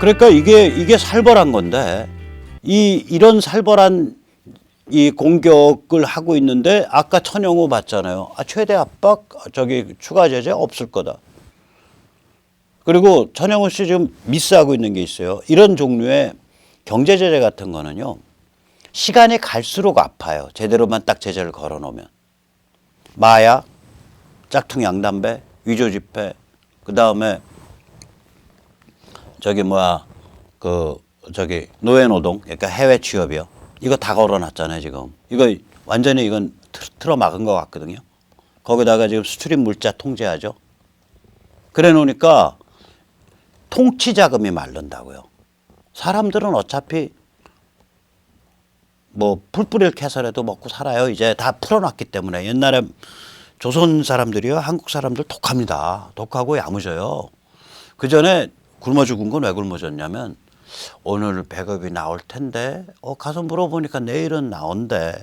그러니까 이게 살벌한 건데 이런 살벌한 이 공격을 하고 있는데 아까 천영호 봤잖아요. 최대 압박 저기 추가 제재 없을 거다. 그리고 천영호 씨 지금 미스하고 있는 게 있어요. 이런 종류의 경제 제재 같은 거는요. 시간이 갈수록 아파요. 제대로만 딱 제재를 걸어 놓으면. 마약, 짝퉁 양담배, 위조 지폐, 그다음에 노예 노동, 그러니까 해외 취업이요. 이거 다 걸어놨잖아요, 지금. 이거 완전히 이건 틀어 막은 것 같거든요. 거기다가 지금 수출입 물자 통제하죠. 그래 놓으니까 통치 자금이 마른다고요. 사람들은 어차피 뭐 풀뿌리를 캐서라도 먹고 살아요. 이제 다 풀어놨기 때문에. 옛날에 조선 사람들이요, 한국 사람들 독합니다. 독하고 야무져요. 그 전에 굶어 죽은 건 왜 굶어 졌냐면 오늘 배급이 나올 텐데 가서 물어보니까 내일은 나온대.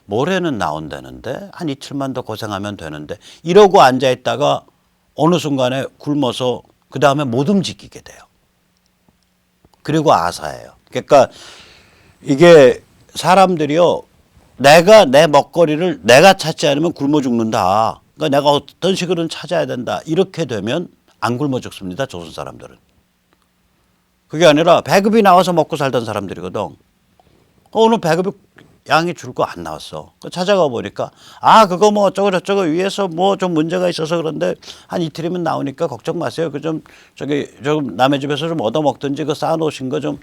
모레는 나온다는데 한 이틀만 더 고생하면 되는데 이러고 앉아있다가 어느 순간에 굶어서 그 다음에 못 움직이게 돼요. 그리고 아사해요. 그러니까 이게 사람들이요. 내가 내 먹거리를 내가 찾지 않으면 굶어 죽는다. 그러니까 내가 어떤 식으로든 찾아야 된다. 이렇게 되면 안 굶어 죽습니다. 조선 사람들은. 그게 아니라 배급이 나와서 먹고 살던 사람들이거든. 오늘 배급이 양이 줄 거 안 나왔어. 찾아가 보니까 그거 뭐 어쩌고 저쩌고 위에서 뭐 좀 문제가 있어서 그런데 한 이틀이면 나오니까 걱정 마세요. 조금 남의 집에서 좀 얻어 먹든지 그 쌓아놓으신 거 좀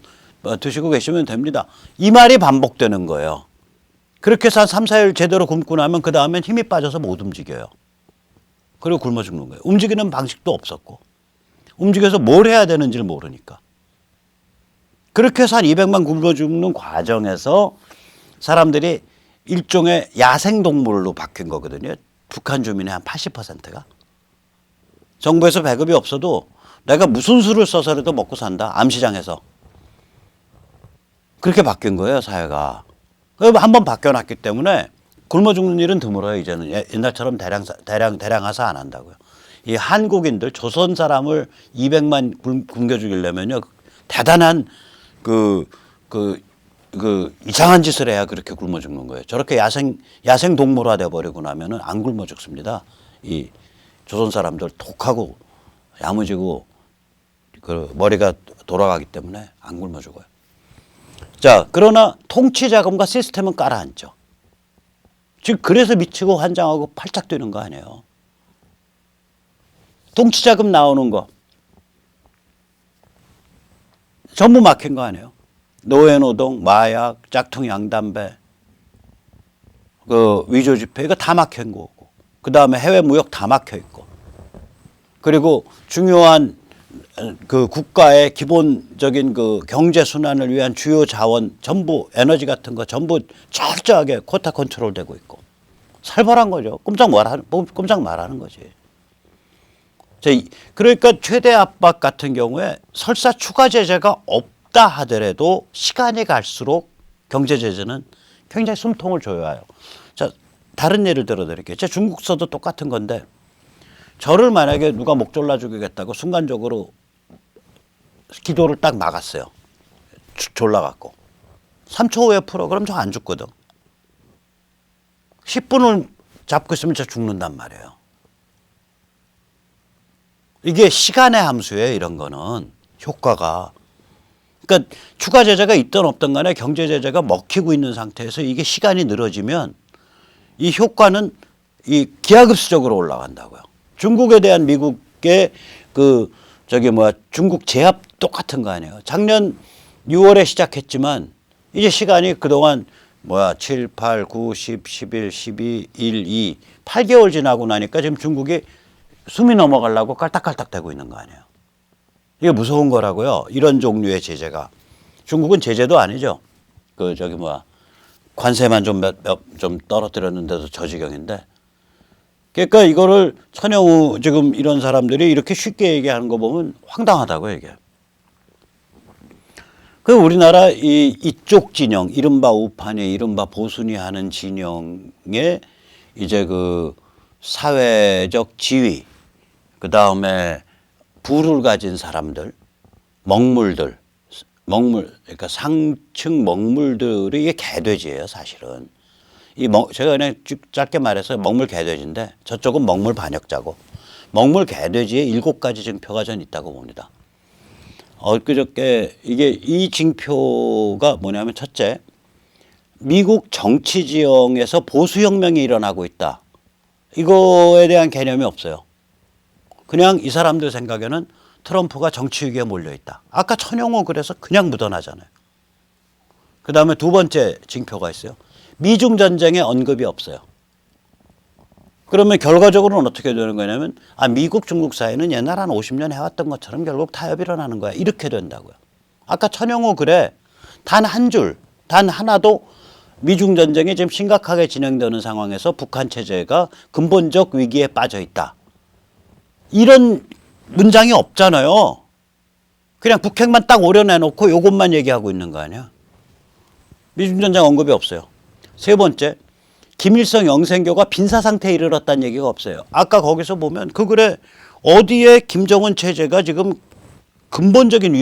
드시고 계시면 됩니다. 이 말이 반복되는 거예요. 그렇게 해서 한 3, 4일 제대로 굶고 나면 그 다음엔 힘이 빠져서 못 움직여요. 그리고 굶어 죽는 거예요. 움직이는 방식도 없었고 움직여서 뭘 해야 되는지를 모르니까. 그렇게 해서 한 200만 굶어 죽는 과정에서 사람들이 일종의 야생동물로 바뀐 거거든요. 북한 주민의 한 80%가. 정부에서 배급이 없어도 내가 무슨 수를 써서라도 먹고 산다. 암시장에서. 그렇게 바뀐 거예요, 사회가. 한번 바뀌어놨기 때문에 굶어 죽는 일은 드물어요, 이제는. 옛날처럼 대량하사 안 한다고요. 이 한국인들, 조선 사람을 200만 굶겨 죽이려면요, 대단한 이상한 짓을 해야 그렇게 굶어 죽는 거예요. 저렇게 야생 동물화 돼 버리고 나면은 안 굶어 죽습니다. 이 조선 사람들 독하고 야무지고 그 머리가 돌아가기 때문에 안 굶어 죽어요. 자, 그러나 통치 자금과 시스템은 깔아앉죠. 지금 그래서 미치고 환장하고 팔짝 뛰는 거 아니에요. 통치 자금 나오는 거 전부 막힌 거 아니에요. 노예노동, 마약, 짝퉁 양담배, 위조 지폐 이거 다 막힌 거고, 그 다음에 해외 무역 다 막혀 있고, 그리고 중요한 그 국가의 기본적인 그 경제 순환을 위한 주요 자원 전부 에너지 같은 거 전부 철저하게 쿼타 컨트롤 되고 있고 살벌한 거죠. 꼼짝 말하는 거지. 그러니까 최대 압박 같은 경우에 설사 추가 제재가 없다 하더라도 시간이 갈수록 경제 제재는 굉장히 숨통을 조여와요. 자, 다른 예를 들어 드릴게요. 제 중국서도 똑같은 건데 저를 만약에 누가 목 졸라 죽이겠다고 순간적으로 기도를 딱 막았어요. 졸라갖고. 3초 후에 풀어. 그럼 저 안 죽거든. 10분을 잡고 있으면 저 죽는단 말이에요. 이게 시간의 함수예요. 이런 거는. 효과가. 그러니까 추가 제재가 있든 없든 간에 경제 제재가 먹히고 있는 상태에서 이게 시간이 늘어지면 이 효과는 이 기하급수적으로 올라간다고요. 중국에 대한 미국의 중국 제압 똑같은 거 아니에요. 작년 6월에 시작했지만 이제 시간이 그동안 7, 8, 9, 10, 11, 12, 1, 2, 8개월 지나고 나니까 지금 중국이 숨이 넘어가려고 깔딱깔딱대고 있는 거 아니에요. 이게 무서운 거라고요. 이런 종류의 제재가. 중국은 제재도 아니죠. 관세만 좀 떨어뜨렸는데도 저 지경인데. 그러니까 이거를 천영우 지금 이런 사람들이 이렇게 쉽게 얘기하는 거 보면 황당하다고 얘기해요. 그 우리나라 이쪽 진영, 이른바 우파니, 이른바 보수니 하는 진영의 이제 그 사회적 지위, 그 다음에 부를 가진 사람들, 먹물들, 그러니까 상층 먹물들이 이게 개돼지예요, 사실은. 제가 그냥 쭉 짧게 말해서 먹물 개돼지인데 저쪽은 먹물 반역자고 먹물 개돼지의 7가지 징표가 전 있다고 봅니다. 엊그저께 이 징표가 뭐냐면 첫째, 미국 정치 지형에서 보수혁명이 일어나고 있다. 이거에 대한 개념이 없어요. 그냥 이 사람들 생각에는 트럼프가 정치 위기에 몰려 있다. 아까 천영호 그래서 그냥 묻어나잖아요. 그 다음에 두 번째 징표가 있어요. 미중 전쟁에 언급이 없어요. 그러면 결과적으로는 어떻게 되는 거냐면 미국 중국 사이는 옛날 한 50년 해왔던 것처럼 결국 타협이 일어나는 거야. 이렇게 된다고요. 아까 천영호 글에 단 한 줄, 단 하나도 미중 전쟁이 지금 심각하게 진행되는 상황에서 북한 체제가 근본적 위기에 빠져 있다. 이런 문장이 없잖아요. 그냥 북핵만 딱 오려내놓고 요것만 얘기하고 있는 거 아니야. 미중 전쟁 언급이 없어요. 세 번째, 김일성 영생교가 빈사 상태에 이르렀다는 얘기가 없어요. 아까 거기서 보면 그 글에 어디에 김정은 체제가 지금 근본적인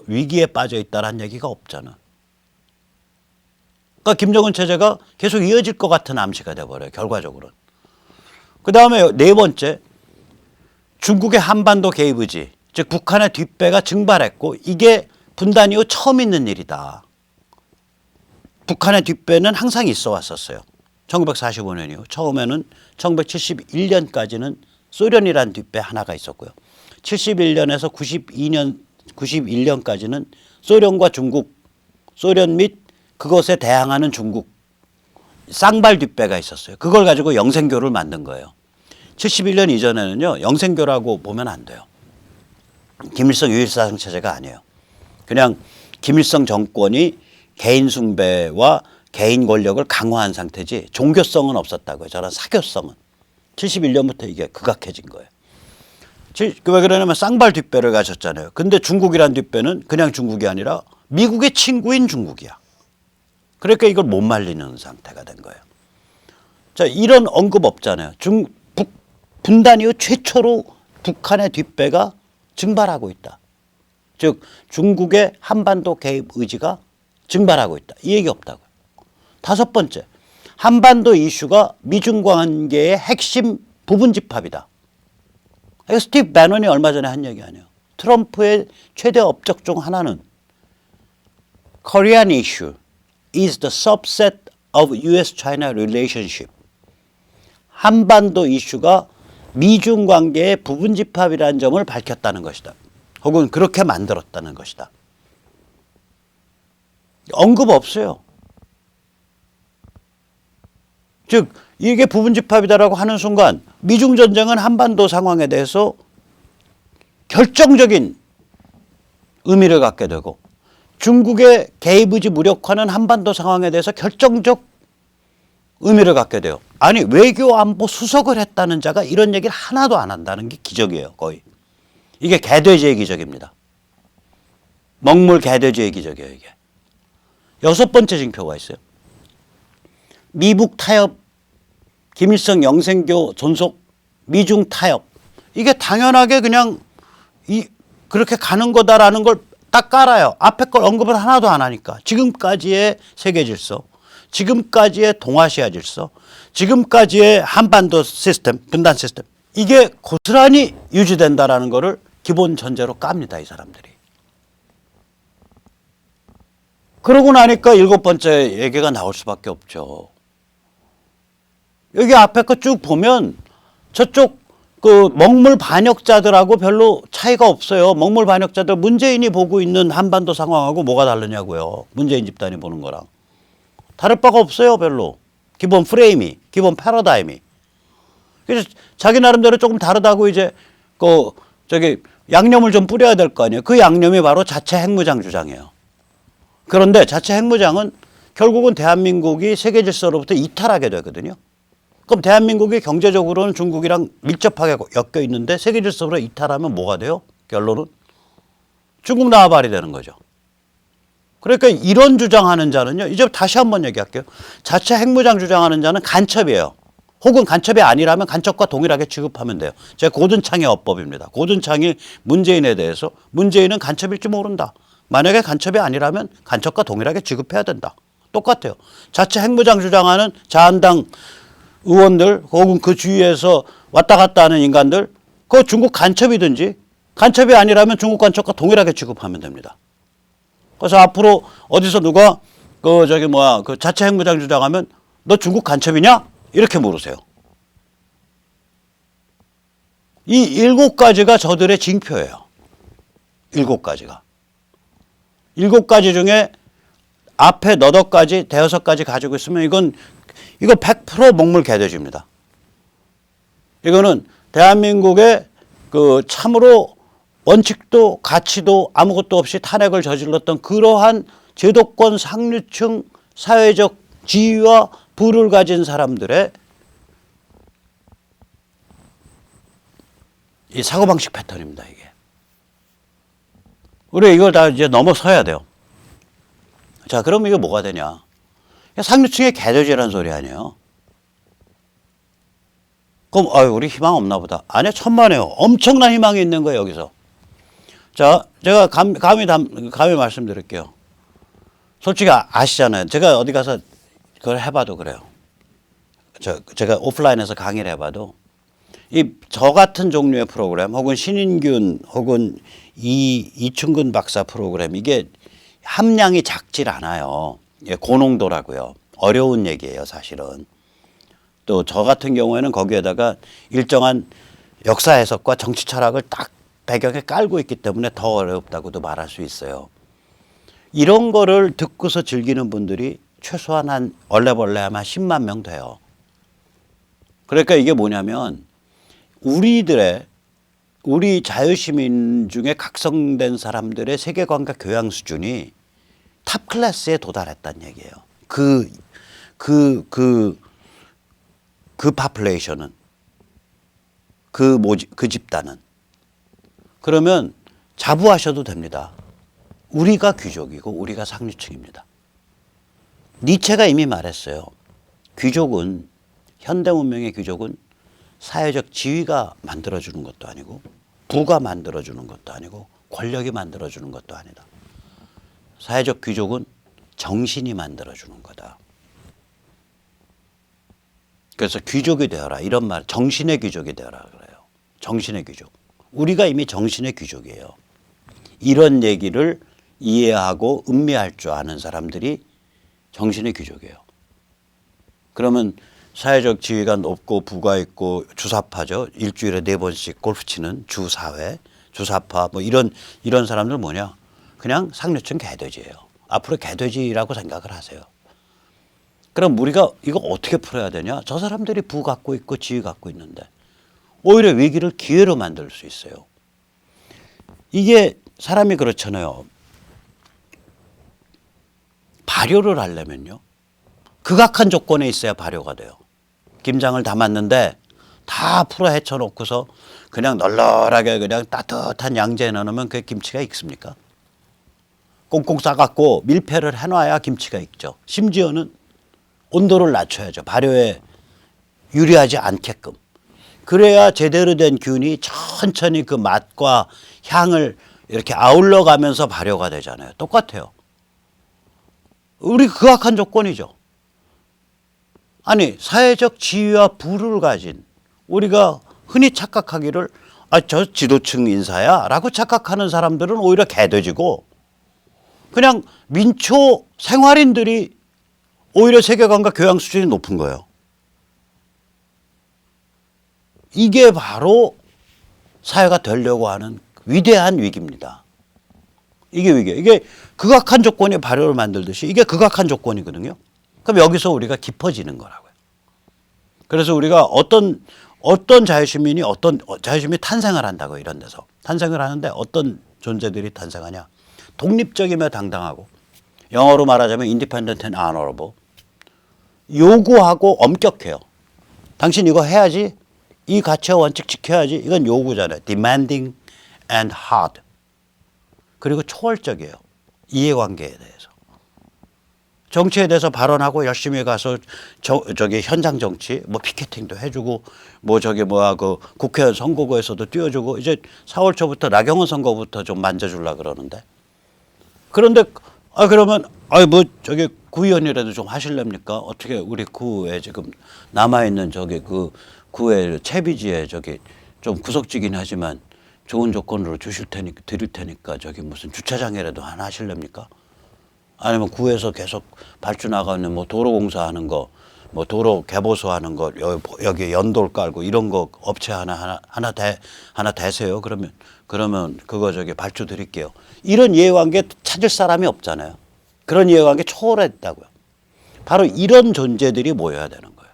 위기에 빠져 있다는 얘기가 없잖아. 그러니까 김정은 체제가 계속 이어질 것 같은 암시가 돼버려요. 결과적으로는. 그 다음에 네 번째, 중국의 한반도 개입 의지, 즉 북한의 뒷배가 증발했고 이게 분단 이후 처음 있는 일이다. 북한의 뒷배는 항상 있어 왔었어요. 1945년 이후. 처음에는 1971년까지는 소련이란 뒷배 하나가 있었고요. 71년에서 91년까지는 소련과 중국, 소련 및 그것에 대항하는 중국 쌍발 뒷배가 있었어요. 그걸 가지고 영생교를 만든 거예요. 71년 이전에는요, 영생교라고 보면 안 돼요. 김일성 유일사상 체제가 아니에요. 그냥 김일성 정권이 개인 숭배와 개인 권력을 강화한 상태지 종교성은 없었다고요. 저런 사교성은. 71년부터 이게 극악해진 거예요. 왜 그러냐면 쌍발 뒷배를 가졌잖아요. 근데 중국이란 뒷배는 그냥 중국이 아니라 미국의 친구인 중국이야. 그러니까 이걸 못 말리는 상태가 된 거예요. 자, 이런 언급 없잖아요. 분단 이후 최초로 북한의 뒷배가 증발하고 있다. 즉 중국의 한반도 개입 의지가 증발하고 있다. 이 얘기 없다고요. 다섯 번째, 한반도 이슈가 미중 관계의 핵심 부분 집합이다. 스티브 배넌이 얼마 전에 한 얘기 아니에요. 트럼프의 최대 업적 중 하나는 Korean issue is the subset of U.S.-China relationship. 한반도 이슈가 미중 관계의 부분 집합이라는 점을 밝혔다는 것이다. 혹은 그렇게 만들었다는 것이다. 언급 없어요. 즉 이게 부분 집합이다라고 하는 순간 미중 전쟁은 한반도 상황에 대해서 결정적인 의미를 갖게 되고 중국의 개입 의지 무력화는 한반도 상황에 대해서 결정적 의미를 갖게 돼요. 아니 외교안보 수석을 했다는 자가 이런 얘기를 하나도 안 한다는 게 기적이에요. 거의. 이게 개돼지의 기적입니다. 먹물 개돼지의 기적이에요. 이게. 여섯 번째 징표가 있어요. 미북 타협, 김일성 영생교 존속, 미중 타협. 이게 당연하게 그냥 그렇게 가는 거다라는 걸 딱 깔아요. 앞에 걸 언급을 하나도 안 하니까. 지금까지의 세계 질서, 지금까지의 동아시아 질서, 지금까지의 한반도 시스템, 분단 시스템. 이게 고스란히 유지된다라는 거를 기본 전제로 깝니다. 이 사람들이. 그러고 나니까 일곱 번째 얘기가 나올 수밖에 없죠. 여기 앞에 거 쭉 보면 저쪽 그 먹물 반역자들하고 별로 차이가 없어요. 먹물 반역자들 문재인이 보고 있는 한반도 상황하고 뭐가 다르냐고요. 문재인 집단이 보는 거랑. 다를 바가 없어요. 별로. 기본 프레임이, 기본 패러다임이. 그래서 자기 나름대로 조금 다르다고 이제 양념을 좀 뿌려야 될 거 아니에요. 그 양념이 바로 자체 핵무장 주장이에요. 그런데 자체 핵무장은 결국은 대한민국이 세계 질서로부터 이탈하게 되거든요. 그럼 대한민국이 경제적으로는 중국이랑 밀접하게 엮여 있는데 세계 질서로 이탈하면 뭐가 돼요? 결론은 중국 나와발이 되는 거죠. 그러니까 이런 주장하는 자는요. 이제 다시 한번 얘기할게요. 자체 핵무장 주장하는 자는 간첩이에요. 혹은 간첩이 아니라면 간첩과 동일하게 취급하면 돼요. 제 고든창의 어법입니다. 고든창이 문재인에 대해서 문재인은 간첩일지 모른다. 만약에 간첩이 아니라면 간첩과 동일하게 취급해야 된다. 똑같아요. 자체 핵무장 주장하는 자한당 의원들 혹은 그 주위에서 왔다 갔다 하는 인간들 그거 중국 간첩이든지 간첩이 아니라면 중국 간첩과 동일하게 취급하면 됩니다. 그래서 앞으로 어디서 누가 그 자체 핵무장 주장하면 너 중국 간첩이냐? 이렇게 물으세요. 이 7가지가 저들의 징표예요. 7가지가. 7가지 중에 앞에 너댓 가지, 대여섯 가지 가지고 있으면 이거 100% 먹물 개돼지입니다. 이거는 대한민국의 그 참으로 원칙도 가치도 아무것도 없이 탄핵을 저질렀던 그러한 제도권 상류층 사회적 지위와 부를 가진 사람들의 이 사고방식 패턴입니다, 이게. 우리 이걸 다 이제 넘어서야 돼요. 자, 그럼 이게 뭐가 되냐? 상류층의 개돼지라는 소리 아니에요. 그럼, 우리 희망 없나 보다. 아니요, 천만에요. 엄청난 희망이 있는 거예요, 여기서. 자, 제가 감히 말씀드릴게요. 솔직히 아시잖아요. 제가 어디 가서 그걸 해봐도 그래요. 제가 오프라인에서 강의를 해봐도 저 같은 종류의 프로그램 혹은 신인균 혹은 이충근 박사 프로그램 이게 함량이 작질 않아요. 고농도라고요. 어려운 얘기예요, 사실은. 또 저 같은 경우에는 거기에다가 일정한 역사 해석과 정치 철학을 딱 배경에 깔고 있기 때문에 더 어렵다고도 말할 수 있어요. 이런 거를 듣고서 즐기는 분들이 최소한 한 얼레벌레 하면 10만 명 돼요. 그러니까 이게 뭐냐면 우리 자유시민 중에 각성된 사람들의 세계관과 교양 수준이 탑 클래스에 도달했다는 얘기예요. 그 파플레이션은 그 집단은. 그러면 자부하셔도 됩니다. 우리가 귀족이고 우리가 상류층입니다. 니체가 이미 말했어요. 귀족은 현대 문명의 귀족은 사회적 지위가 만들어주는 것도 아니고 부가 만들어주는 것도 아니고 권력이 만들어주는 것도 아니다. 사회적 귀족은 정신이 만들어주는 거다. 그래서 귀족이 되어라 이런 말, 정신의 귀족이 되어라 그래요. 정신의 귀족. 우리가 이미 정신의 귀족이에요. 이런 얘기를 이해하고 음미할 줄 아는 사람들이 정신의 귀족이에요. 그러면 사회적 지위가 높고 부가 있고 주사파죠. 일주일에 4번씩 골프 치는 주사회, 주사파 뭐 이런 사람들 뭐냐? 그냥 상류층 개돼지예요. 앞으로 개돼지라고 생각을 하세요. 그럼 우리가 이거 어떻게 풀어야 되냐? 저 사람들이 부 갖고 있고 지위 갖고 있는데 오히려 위기를 기회로 만들 수 있어요. 이게 사람이 그렇잖아요. 발효를 하려면요. 극악한 조건에 있어야 발효가 돼요. 김장을 담았는데 다 풀어 헤쳐놓고서 그냥 널널하게 그냥 따뜻한 양재에 넣으면 그게 김치가 익습니까? 꽁꽁 싸갖고 밀폐를 해놔야 김치가 익죠. 심지어는 온도를 낮춰야죠. 발효에 유리하지 않게끔. 그래야 제대로 된 균이 천천히 그 맛과 향을 이렇게 아울러 가면서 발효가 되잖아요. 똑같아요. 우리 극악한 조건이죠. 아니 사회적 지위와 부를 가진 우리가 흔히 착각하기를 저 지도층 인사야 라고 착각하는 사람들은 오히려 개돼지고 그냥 민초 생활인들이 오히려 세계관과 교양 수준이 높은 거예요. 이게 바로 사회가 되려고 하는 위대한 위기입니다. 이게 위기예요. 이게 극악한 조건이 발효를 만들듯이 이게 극악한 조건이거든요. 그럼 여기서 우리가 깊어지는 거라고요. 그래서 우리가 어떤 자유시민이 탄생을 한다고 이런 데서 탄생을 하는데 어떤 존재들이 탄생하냐. 독립적이며 당당하고 영어로 말하자면 independent and honorable. 요구하고 엄격해요. 당신 이거 해야지. 이 가치와 원칙 지켜야지. 이건 요구잖아요. demanding and hard. 그리고 초월적이에요. 이해관계에 대해서. 정치에 대해서 발언하고 열심히 가서 저기 현장 정치 뭐 피켓팅도 해주고 뭐 저기 뭐야 그 국회의원 선거구에서도 띄워주고 이제 4월 초부터 나경원 선거부터 좀 만져주려 그러는데 그런데 그러면 뭐 저기 구의원이라도 좀 하실랍니까? 어떻게 우리 구에 지금 남아 있는 저기 그 구의 채비지에 저기 좀 구석지긴 하지만 좋은 조건으로 드릴 테니까 저기 무슨 주차장이라도 하나 하실랍니까? 아니면 구에서 계속 발주 나가는 뭐 도로 공사하는 거, 뭐 도로 개보수 하는 거, 여기 연돌 깔고 이런 거 업체 하나 대세요. 그러면 그거 저기 발주 드릴게요. 이런 이해관계 찾을 사람이 없잖아요. 그런 이해관계 초월했다고요. 바로 이런 존재들이 모여야 되는 거예요.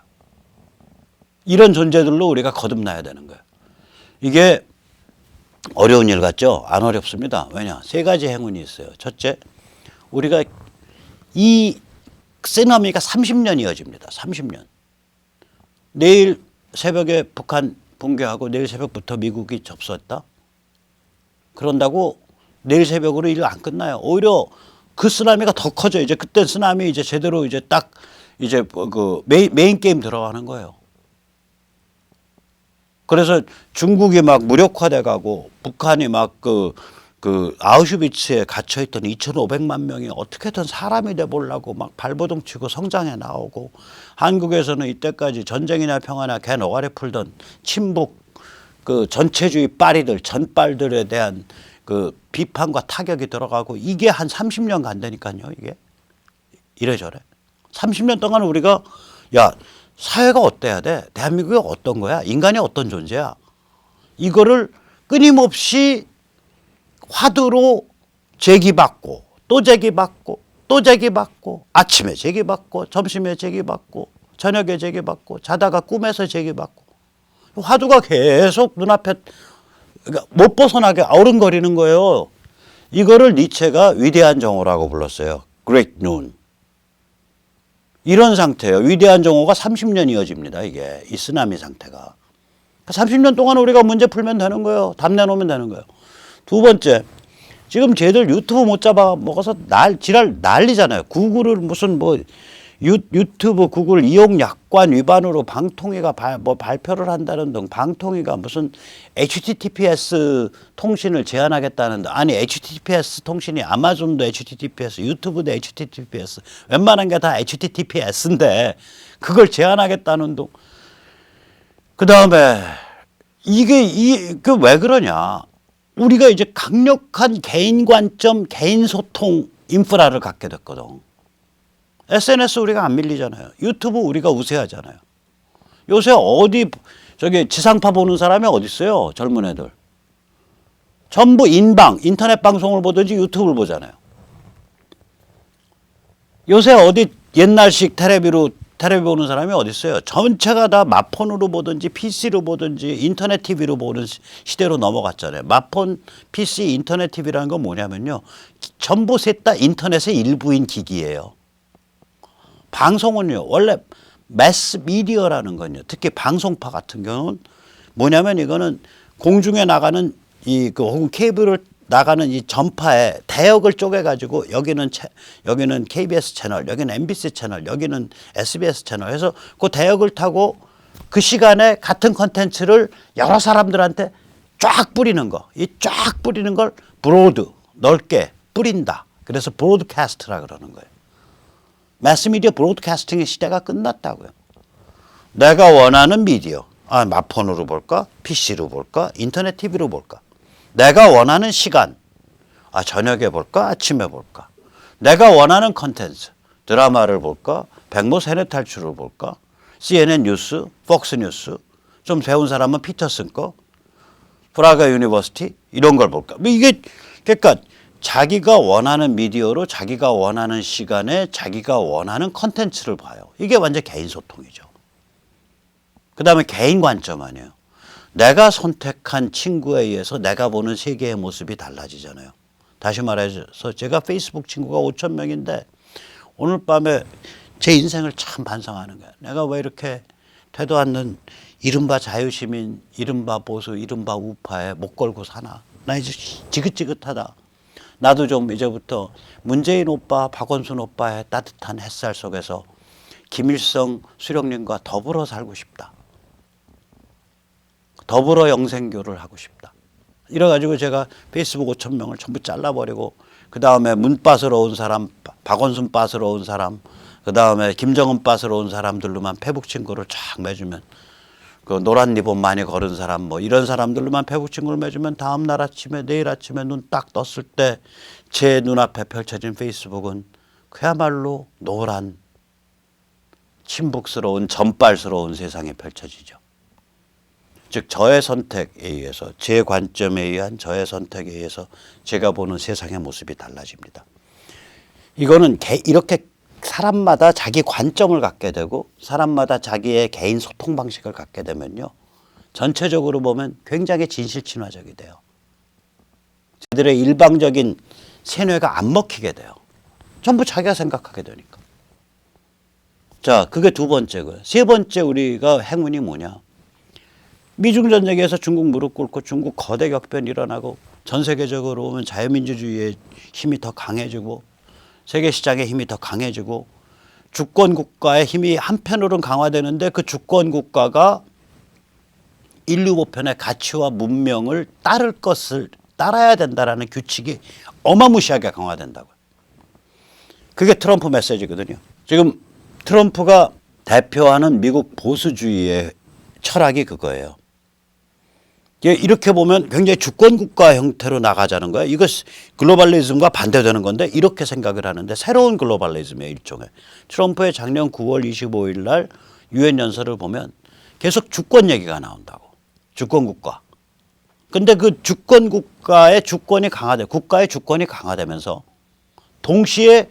이런 존재들로 우리가 거듭나야 되는 거예요. 이게 어려운 일 같죠? 안 어렵습니다. 왜냐? 세 가지 행운이 있어요. 첫째, 우리가 이 쓰나미가 30년 이어집니다. 30년. 내일 새벽에 북한 붕괴하고 내일 새벽부터 미국이 접수했다. 그런다고 내일 새벽으로 일 안 끝나요. 오히려 그 쓰나미가 더 커져. 이제 그때 쓰나미 이제 제대로 이제 딱 이제 그 메인 게임 들어가는 거예요. 그래서 중국이 막 무력화돼 가고 북한이 막 그 아우슈비츠에 갇혀있던 2,500만 명이 어떻게든 사람이 돼보려고 막 발버둥 치고 성장해 나오고 한국에서는 이때까지 전쟁이나 평화나 개 노가리 풀던 친북 그 전체주의 빠리들 전빨들에 대한 그 비판과 타격이 들어가고 이게 한 30년 간다니까요. 이게 이래저래 30년 동안 우리가 야 사회가 어때야 돼? 대한민국이 어떤 거야? 인간이 어떤 존재야? 이거를 끊임없이 화두로 제기받고 또 제기받고 또 제기받고 아침에 제기받고 점심에 제기받고 저녁에 제기받고 자다가 꿈에서 제기받고 화두가 계속 눈앞에 그러니까 못 벗어나게 아우른거리는 거예요. 이거를 니체가 위대한 정오라고 불렀어요. Great Noon. 이런 상태예요. 위대한 정오가 30년 이어집니다. 이게 이 쓰나미 상태가. 30년 동안 우리가 문제 풀면 되는 거예요. 답 내놓으면 되는 거예요. 두 번째, 지금 쟤들 유튜브 못 잡아 먹어서 지랄 난리잖아요. 구글을 무슨 뭐 유튜브 구글 이용 약관 위반으로 방통위가 발표를 한다는 등 방통위가 무슨 HTTPS 통신을 제한하겠다는 아니 HTTPS 통신이 아마존도 HTTPS 유튜브도 HTTPS 웬만한 게 다 HTTPS인데 그걸 제한하겠다는 등 그다음에 이게 그 왜 그러냐. 우리가 이제 강력한 개인 관점, 개인 소통 인프라를 갖게 됐거든. SNS 우리가 안 밀리잖아요. 유튜브 우리가 우세하잖아요. 요새 어디 저기 지상파 보는 사람이 어디 있어요? 젊은 애들. 전부 인터넷 방송을 보든지 유튜브를 보잖아요. 요새 어디 옛날식 텔레비 보는 사람이 어디 있어요? 전체가 다 마폰으로 보든지 PC로 보든지 인터넷 TV로 보는 시대로 넘어갔잖아요. 마폰, PC, 인터넷 TV라는 건 뭐냐면요. 전부 셋 다 인터넷의 일부인 기기예요. 방송은요. 원래 매스 미디어라는 건요. 특히 방송파 같은 경우는 뭐냐면 이거는 공중에 나가는 혹은 케이블을 나가는 이 전파에 대역을 쪼개가지고 여기는 KBS 채널, 여기는 MBC 채널, 여기는 SBS 채널 해서 그 대역을 타고 그 시간에 같은 콘텐츠를 여러 사람들한테 쫙 뿌리는 거. 이 쫙 뿌리는 걸 브로드, 넓게 뿌린다. 그래서 브로드캐스트라 그러는 거예요. 매스미디어 브로드캐스팅의 시대가 끝났다고요. 내가 원하는 미디어. 마폰으로 볼까? PC로 볼까? 인터넷 TV로 볼까? 내가 원하는 시간. 저녁에 볼까? 아침에 볼까? 내가 원하는 컨텐츠. 드라마를 볼까? 백모 세뇌 탈출을 볼까? CNN 뉴스, 폭스 뉴스. 좀 배운 사람은 피터슨 거. 프라가 유니버시티 이런 걸 볼까? 이게 그러니까 자기가 원하는 미디어로 자기가 원하는 시간에 자기가 원하는 컨텐츠를 봐요. 이게 완전 개인 소통이죠. 그다음에 개인 관점 아니에요. 내가 선택한 친구에 의해서 내가 보는 세계의 모습이 달라지잖아요. 다시 말해서 제가 페이스북 친구가 5천 명인데 오늘 밤에 제 인생을 참 반성하는 거예요. 내가 왜 이렇게 태도 않는 이른바 자유시민, 이른바 보수, 이른바 우파에 목 걸고 사나. 나 이제 지긋지긋하다. 나도 좀 이제부터 문재인 오빠, 박원순 오빠의 따뜻한 햇살 속에서 김일성 수령님과 더불어 살고 싶다. 더불어 영생교를 하고 싶다. 이래가지고 제가 페이스북 5천 명을 전부 잘라버리고 그 다음에 문빠스러 온 사람, 박원순 빠스러 온 사람, 그 다음에 김정은 빠스러 온 사람들로만 페북 친구를 쫙 맺으면 그 노란 리본 많이 걸은 사람 뭐 이런 사람들로만 페북 친구를 맺으면 다음 날 아침에 내일 아침에 눈 딱 떴을 때 제 눈앞에 펼쳐진 페이스북은 그야말로 노란 친북스러운 전빨스러운 세상이 펼쳐지죠. 즉 저의 선택에 의해서 제 관점에 의한 저의 선택에 의해서 제가 보는 세상의 모습이 달라집니다. 이거는 이렇게 사람마다 자기 관점을 갖게 되고 사람마다 자기의 개인 소통 방식을 갖게 되면요. 전체적으로 보면 굉장히 진실친화적이 돼요. 저들의 일방적인 세뇌가 안 먹히게 돼요. 전부 자기가 생각하게 되니까. 자, 그게 두 번째고요. 세 번째 우리가 행운이 뭐냐. 미중 전쟁에서 중국 무릎 꿇고 중국 거대 격변이 일어나고 전 세계적으로 보면 자유민주주의의 힘이 더 강해지고 세계 시장의 힘이 더 강해지고 주권 국가의 힘이 한편으로는 강화되는데 그 주권 국가가 인류 보편의 가치와 문명을 따라야 된다라는 규칙이 어마무시하게 강화된다고요. 그게 트럼프 메시지거든요. 지금 트럼프가 대표하는 미국 보수주의의 철학이 그거예요. 이렇게 보면 굉장히 주권국가 형태로 나가자는 거예요. 이거 글로벌리즘과 반대되는 건데 이렇게 생각을 하는데 새로운 글로벌리즘의 일종의. 트럼프의 작년 9월 25일 날 유엔 연설을 보면 계속 주권 얘기가 나온다고. 주권국가. 근데 그 주권국가의 주권이 국가의 주권이 강화되면서 동시에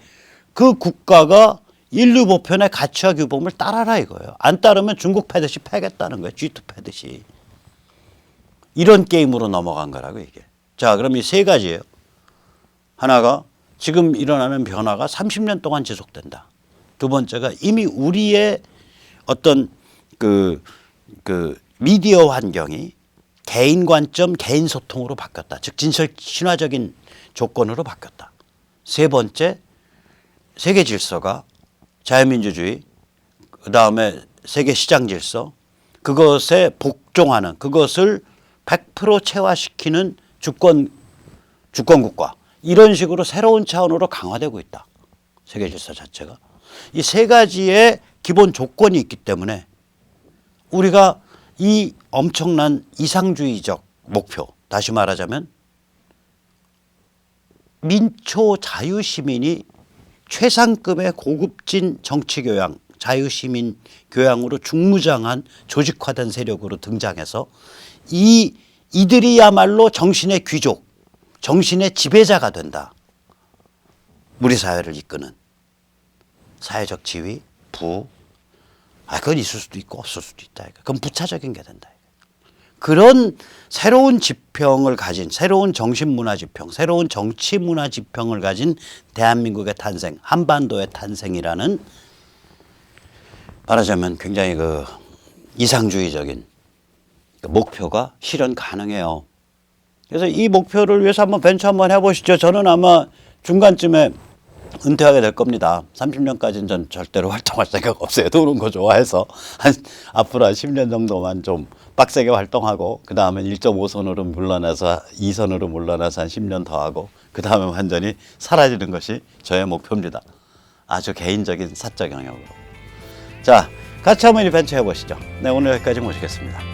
그 국가가 인류 보편의 가치와 규범을 따라라 이거예요. 안 따르면 중국 패듯이 패겠다는 거예요. G2 패듯이. 이런 게임으로 넘어간 거라고 이게. 자, 그럼 이 세 가지예요. 하나가 지금 일어나는 변화가 30년 동안 지속된다. 두 번째가 이미 우리의 어떤 그 미디어 환경이 개인 관점, 개인 소통으로 바뀌었다. 즉 진실 친화적인 조건으로 바뀌었다. 세 번째, 세계 질서가 자유민주주의, 그다음에 세계 시장 질서, 그것에 복종하는, 그것을 100% 체화시키는 주권국가, 이런 식으로 새로운 차원으로 강화되고 있다. 세계 질서 자체가. 이 세 가지의 기본 조건이 있기 때문에 우리가 이 엄청난 이상주의적 목표, 다시 말하자면 민초 자유시민이 최상급의 고급진 정치교양, 자유시민 교양으로 중무장한 조직화된 세력으로 등장해서 이들이야말로 정신의 귀족, 정신의 지배자가 된다. 우리 사회를 이끄는 사회적 지위, 그건 있을 수도 있고 없을 수도 있다. 그건 부차적인 게 된다. 그런 새로운 지평을 가진, 새로운 정신문화 지평, 새로운 정치문화 지평을 가진 대한민국의 탄생, 한반도의 탄생이라는 말하자면 굉장히 이상주의적인 목표가 실현 가능해요. 그래서 이 목표를 위해서 한번 벤처 한번 해보시죠. 저는 아마 중간쯤에 은퇴하게 될 겁니다. 30년까지는 전 절대로 활동할 생각 없어요. 노는 거 좋아해서 앞으로 한 10년 정도만 좀 빡세게 활동하고 그 다음에 1.5선으로 물러나서 2선으로 물러나서 한 10년 더 하고 그 다음에 완전히 사라지는 것이 저의 목표입니다. 아주 개인적인 사적 영역으로. 자, 같이 한번 벤처 해보시죠. 네, 오늘 여기까지 모시겠습니다.